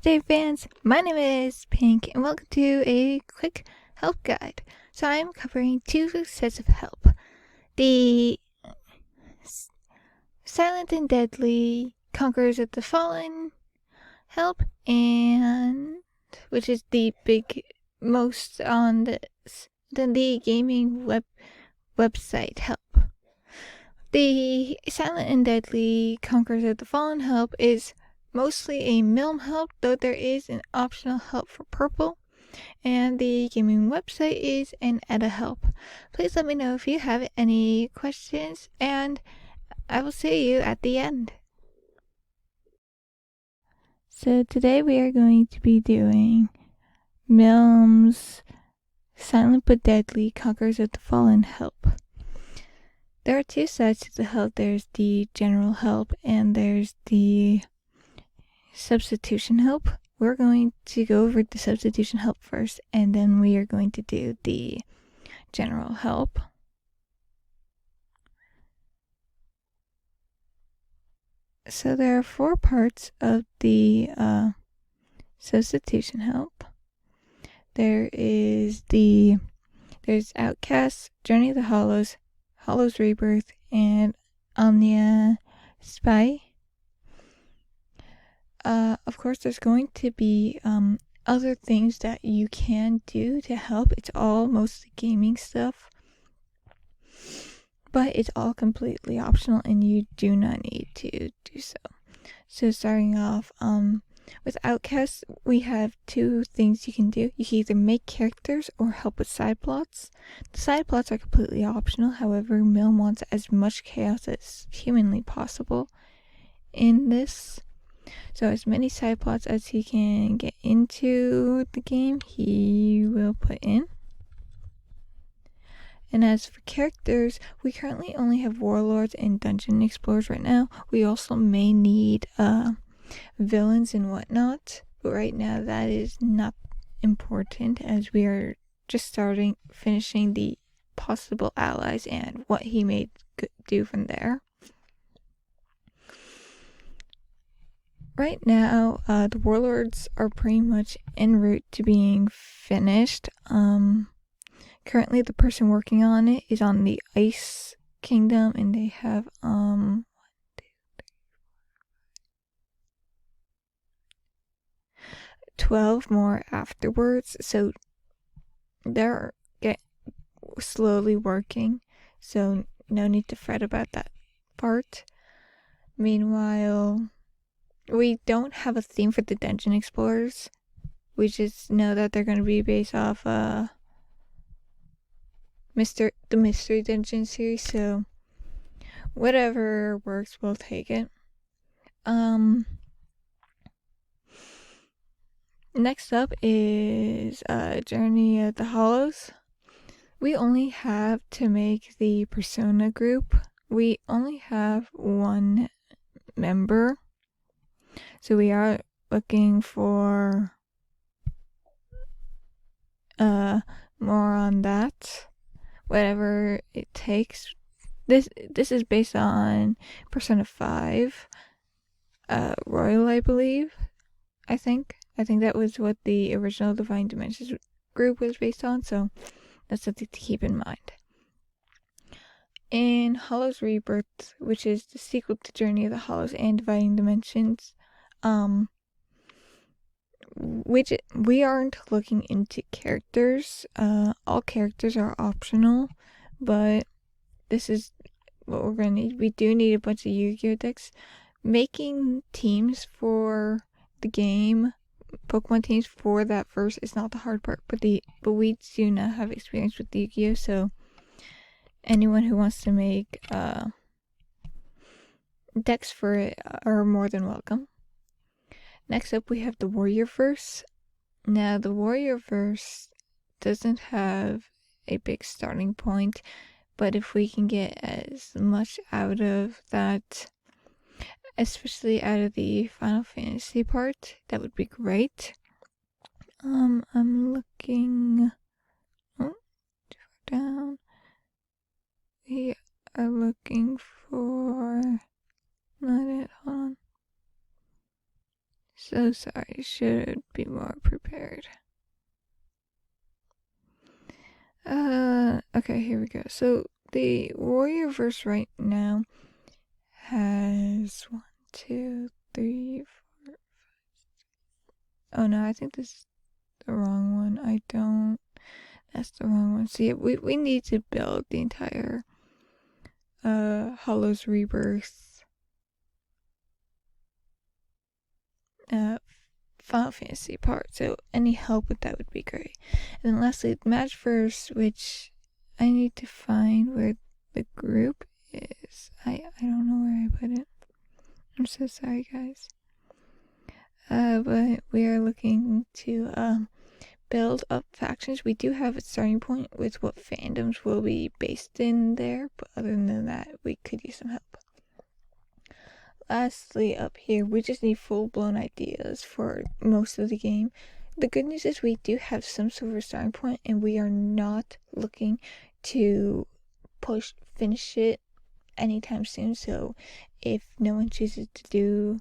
Namaste fans, my name is Pink and welcome to a quick help guide. So I'm covering two sets of help. The Silent and Deadly Conquerors of the Fallen help, and which is the big most on the gaming website help. The Silent and Deadly Conquerors of the Fallen help is mostly a Milm help, though there is an optional help for purple, and the gaming website is an Edda help. Please let me know if you have any questions, and I will see you at the end. So today we are going to be doing Milm's Silent but Deadly Conquerors of the Fallen help. There are two sides to the help. There's the general help and there's the substitution help. We're going to go over the substitution help first, and then we are going to do the general help. So there are 4 parts of the substitution help. There's Outcast, Journey of the Hollows, Hollows Rebirth, and Omnia Spy. Of course, there's going to be other things that you can do to help. It's all mostly gaming stuff, but it's all completely optional and you do not need to do so. So starting off, with Outcast, we have 2 things you can do. You can either make characters or help with side plots. The side plots are completely optional, however, Milm wants as much chaos as humanly possible in this. So as many side plots as he can get into the game, he will put in. And as for characters, we currently only have warlords and dungeon explorers right now. We also may need villains and whatnot, but right now that is not important as we are just finishing the possible allies and what he may do from there. Right now, the warlords are pretty much en route to being finished. Currently, the person working on it is on the Ice Kingdom, and they have 12 more afterwards. So they're slowly working. So no need to fret about that part. Meanwhile, we don't have a theme for the dungeon explorers. We just know that they're going to be based off the Mystery Dungeon series, so whatever works, we'll take it. Next up is Journey of the Hollows. We only have to make the persona group. We only have 1 member, so we are looking for more on that. Whatever it takes. This is based on Persona 5 Royal, I believe. I think that was what the original Divine Dimensions group was based on, so that's something to keep in mind. In Hollows Rebirth, which is the sequel to Journey of the Hollows and Divine Dimensions, which we aren't looking into characters. All characters are optional, but this is what we're going to need. We do need a bunch of Yu-Gi-Oh decks. Making teams for the game, Pokemon teams for that verse, is not the hard part, but we do not have experience with Yu-Gi-Oh, so anyone who wants to make decks for it are more than welcome. Next up, we have the Warrior verse. Now, the Warrior verse doesn't have a big starting point, but if we can get as much out of that, especially out of the Final Fantasy part, that would be great. I'm looking too far down. We are looking for not it, hold on. so sorry. Should be more prepared. Okay, here we go. So the warrior verse right now has 1, 2, 3, 4, 5. Oh no, I think this is the wrong one. That's the wrong one. So yeah, we need to build the entire Hollow's Rebirth Final Fantasy part. So any help with that would be great. And then lastly, match verse, which I need to find where the group is. I don't know where I put it. I'm so sorry, guys. But we are looking to build up factions. We do have a starting point with what fandoms will be based in there, but other than that, we could use some help. Lastly, up here, we just need full-blown ideas for most of the game. The good news is we do have some sort of a starting point, and we are not looking to finish it anytime soon. So if no one chooses to do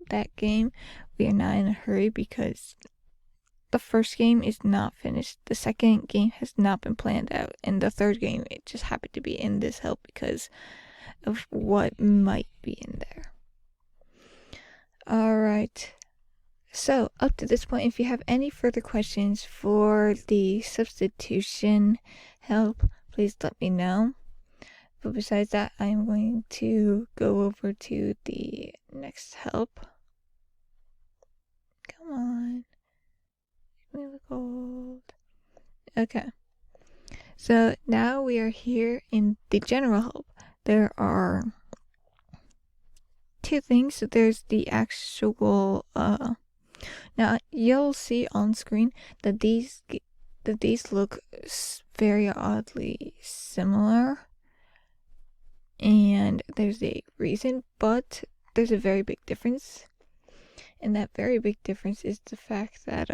that game, we are not in a hurry, because the first game is not finished, the second game has not been planned out, and the third game, it just happened to be in this help because of what might be in there. Alright, so up to this point, if you have any further questions for the substitution help, please let me know. But besides that, I'm going to go over to the next help. Come on. Give me the gold. Okay. So now we are here in the general help. There are 2 things. So there's the actual, now you'll see on screen that these look very oddly similar. And there's a reason, but there's a very big difference. And that very big difference is the fact that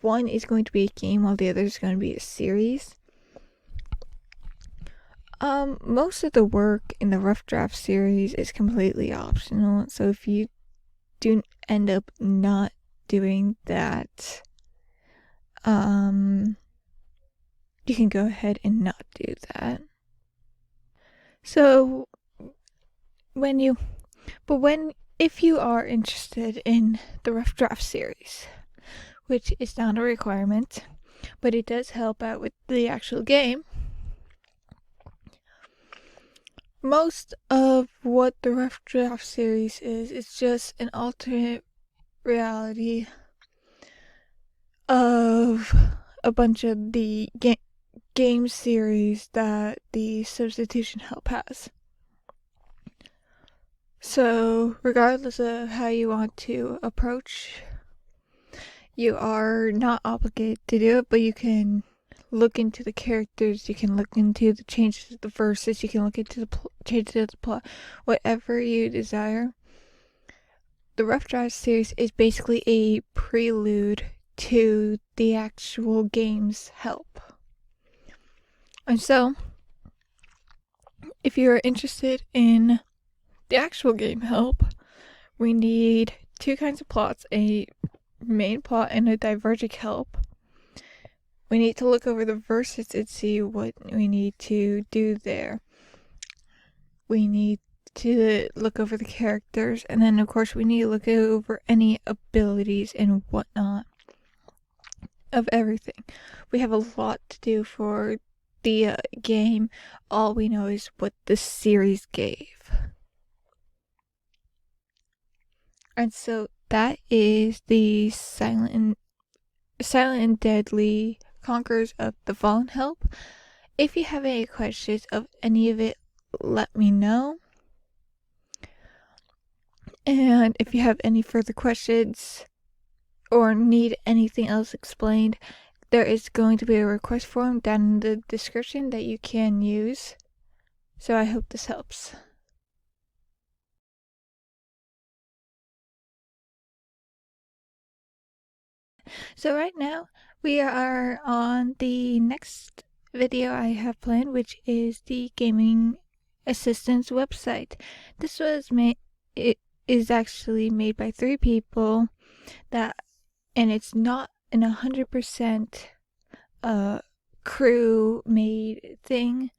one is going to be a game while the other is going to be a series. Most of the work in the Rough Draft series is completely optional, so if you do end up not doing that, you can go ahead and not do that. So if you are interested in the Rough Draft series, which is not a requirement, but it does help out with the actual game, most of what the Rough Draft series is, it's just an alternate reality of a bunch of the game series that the substitution help has. So regardless of how you want to approach, you are not obligated to do it, but you can look into the characters, you can look into the changes of the verses, you can look into the changes of the plot, whatever you desire. The Rough Draft series is basically a prelude to the actual game's help. And so, if you're interested in the actual game help, we need 2 kinds of plots, a main plot and a diverging help. We need to look over the verses and see what we need to do there. We need to look over the characters, and then of course we need to look over any abilities and whatnot of everything. We have a lot to do for the game. All we know is what the series gave. And so that is the Silent and Deadly Conquerors of the Fallen help. If you have any questions of any of it, let me know. And if you have any further questions or need anything else explained, there is going to be a request form down in the description that you can use. So I hope this helps. So right now we are on the next video I have planned, which is the gaming assistance website. This was made. It is actually made by 3 people. And it's not an 100% crew made thing.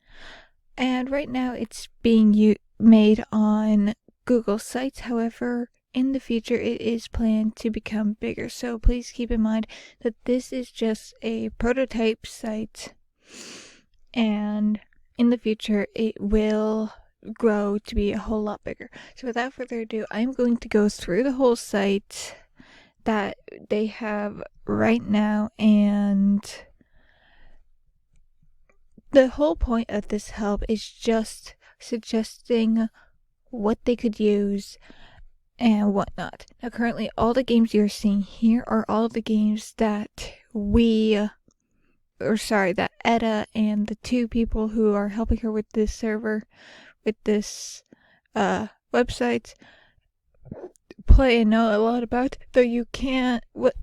And right now it's being made on Google Sites. However, in the future it is planned to become bigger. So please keep in mind that this is just a prototype site, and in the future it will grow to be a whole lot bigger. So without further ado, I'm going to go through the whole site that they have right now, and the whole point of this help is just suggesting what they could use and whatnot. Now currently all the games you're seeing here are all the games that that Etta and the 2 people who are helping her with this server, with this website, play and know a lot about, though you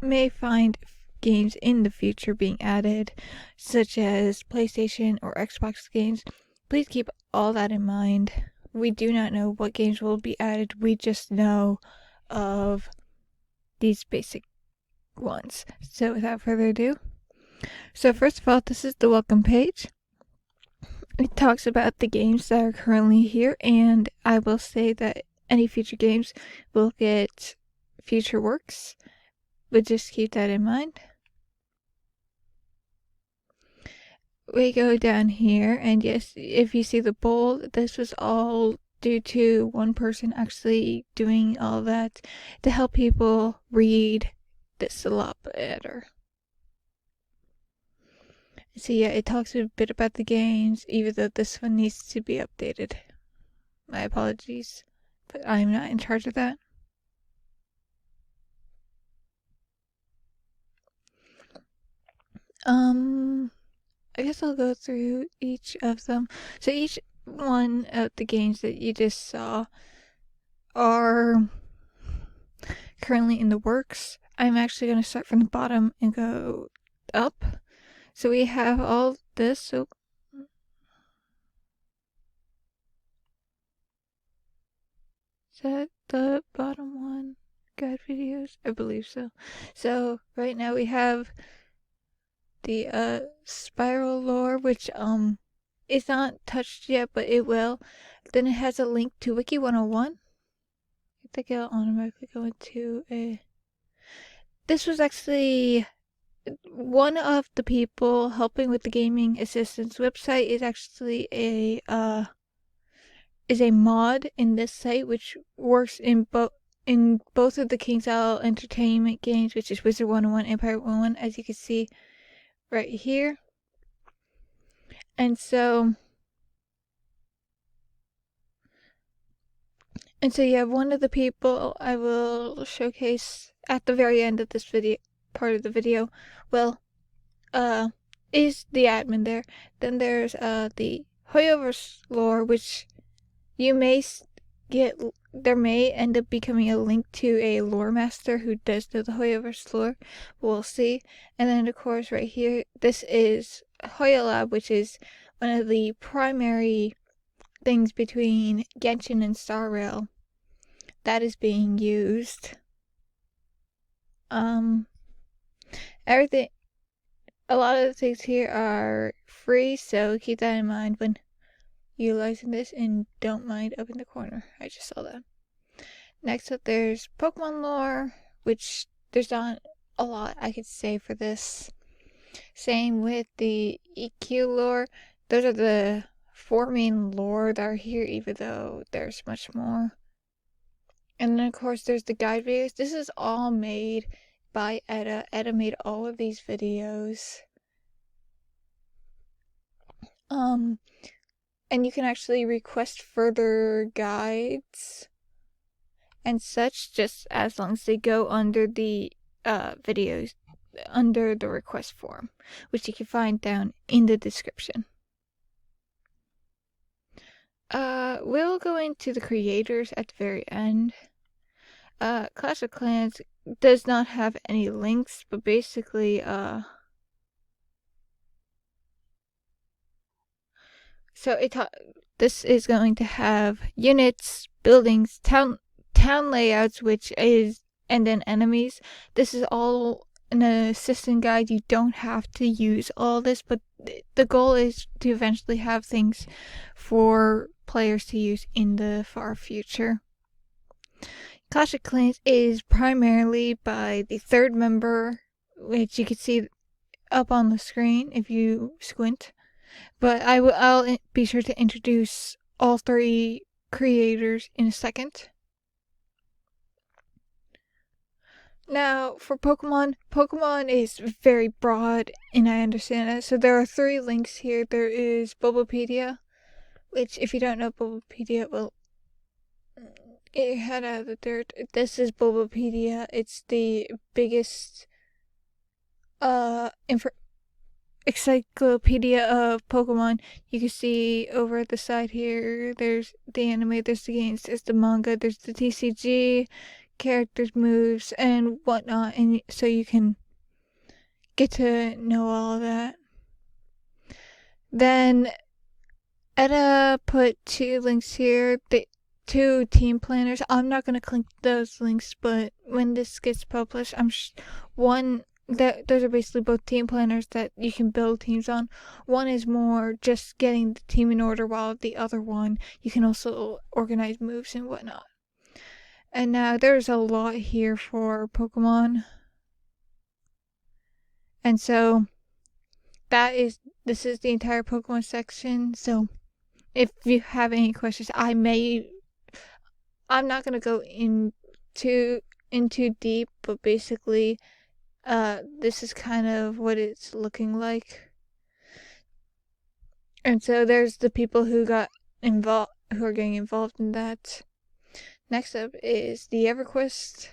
may find games in the future being added, such as PlayStation or Xbox games. Please keep all that in mind. We do not know what games will be added. We just know of these basic ones. So without further ado, so first of all, this is the welcome page. It talks about the games that are currently here, and I will say that any future games will get future works, but just keep that in mind. We go down here, and yes, if you see the bold, this was all due to one person actually doing all that to help people read this a lot better. So yeah, it talks a bit about the games, even though this one needs to be updated. My apologies, but I'm not in charge of that. I guess I'll go through each of them. So each one of the games that you just saw are currently in the works. I'm actually going to start from the bottom and go up. So we have all this. So is that the bottom one? Guide videos? I believe so. So right now we have the spiral lore, which is not touched yet, but it will. Then it has a link to Wiki 101. I think it'll automatically go into a... This was actually one of the people helping with the gaming assistance website is actually a mod in this site, which works in both of the KingsIsle Entertainment games, which is Wizard 101 and Pirate 101, as you can see right here. And so yeah, one of the people I will showcase at the very end of this video, part of the video, is the admin there. Then there's the Hoyoverse lore, which you may get. There may end up becoming a link to a lore master who does know the Hoyoverse lore. We'll see. And then of course right here, this is Hoyo Lab, which is one of the primary things between Genshin and Star Rail that is being used. Everything, a lot of the things here are free, so keep that in mind when utilizing this, and don't mind up in the corner. I just saw that. Next up, there's Pokemon lore, which there's not a lot I could say for this. Same with the EQ lore. Those are the 4 main lore that are here, even though there's much more. And then of course there's the guide videos. This is all made by Etta. Etta made all of these videos. And you can actually request further guides and such, just as long as they go under the videos, under the request form, which you can find down in the description. We'll go into the creators at the very end. Clash of Clans does not have any links, but basically, So this is going to have units, buildings, town layouts, and then enemies. This is all an assistant guide. You don't have to use all this, but the goal is to eventually have things for players to use in the far future. Clash of Clans is primarily by the third member, which you can see up on the screen if you squint. But I'll be sure to introduce all three creators in a second. Now, for Pokemon is very broad, and I understand that. So there are 3 links here. There is Bulbapedia, which, if you don't know Bulbapedia, well, get your head out of the dirt. This is Bulbapedia. It's the biggest encyclopedia of Pokemon. You can see over at the side here, there's the anime, there's the games, there's the manga, there's the TCG, characters, moves, and whatnot, and so you can get to know all of that. Then Etta put 2 links here, the 2 team planners. I'm not going to click those links, but when this gets published, those are basically both team planners that you can build teams on. One is more just getting the team in order, while the other one you can also organize moves and whatnot. And now there's a lot here for Pokemon. And so this is the entire Pokemon section. So if you have any questions, I'm not going to go in too deep, but basically this is kind of what it's looking like. And so there's the people who are getting involved in that. Next up is the EverQuest.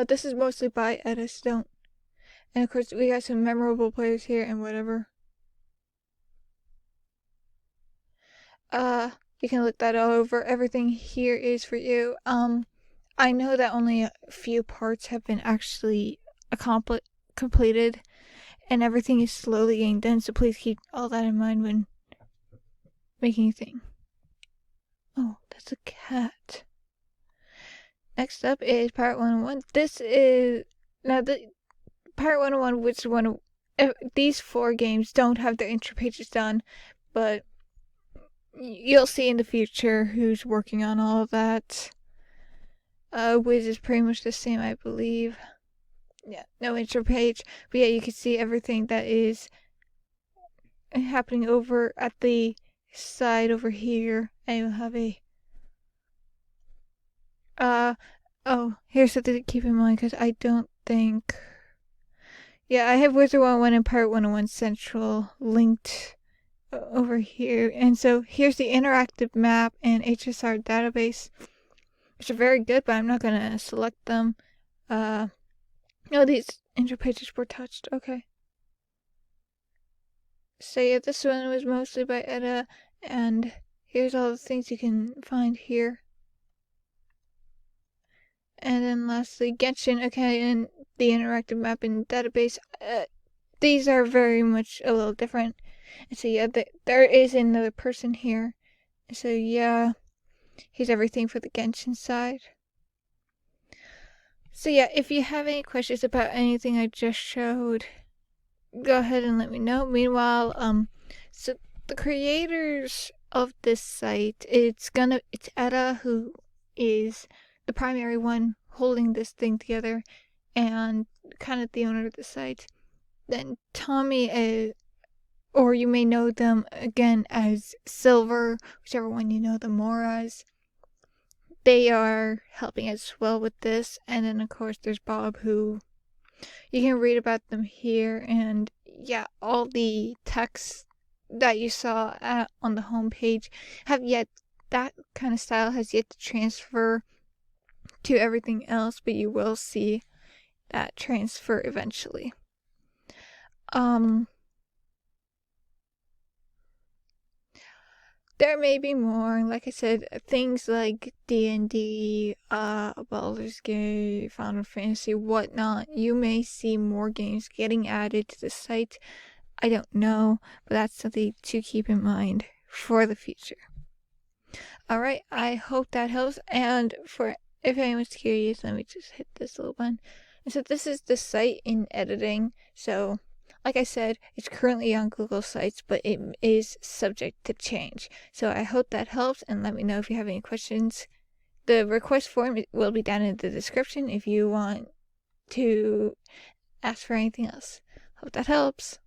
This is mostly by Etta, and of course we got some memorable players here and whatever. You can look that all over. Everything here is for you. I know that only a few parts have been actually completed, and everything is slowly getting done, so please keep all that in mind when making a thing. Oh, that's a cat. Next up is Pirate 101. Pirate 101, which one of these 4 games don't have their intro pages done, but you'll see in the future who's working on all of that. Wiz is pretty much the same, I believe. Yeah, no intro page, but yeah, you can see everything that is happening over at the side over here, and you'll have here's something to keep in mind, because I don't think, I have Wizard 101 and Pirate 101 Central linked over here, and so here's the interactive map and HSR database, which are very good, but I'm not gonna select them. No, these intro pages were touched. Okay. So yeah, this one was mostly by Etta, and here's all the things you can find here. And then lastly, Genshin, okay, and the interactive map and database. These are very much a little different. And so yeah, there is another person here. So yeah, here's everything for the Genshin side. So yeah, if you have any questions about anything I just showed, go ahead and let me know. Meanwhile, so the creators of this site, it's Etta, who is the primary one holding this thing together and kind of the owner of the site. Then Tommy is, or you may know them again as Silver, whichever one you know them more as. They are helping as well with this. And then of course there's Bob, who you can read about them here, and yeah, all the text that you saw on the homepage that kind of style has yet to transfer to everything else, but you will see that transfer eventually. There may be more, like I said, things like D&D, Baldur's Gate, Final Fantasy, whatnot. You may see more games getting added to the site. I don't know, but that's something to keep in mind for the future. All right, I hope that helps. And if anyone's curious, let me just hit this little button. And so this is the site in editing. So like I said, it's currently on Google Sites, but it is subject to change. So I hope that helps, and let me know if you have any questions. The request form will be down in the description if you want to ask for anything else. Hope that helps.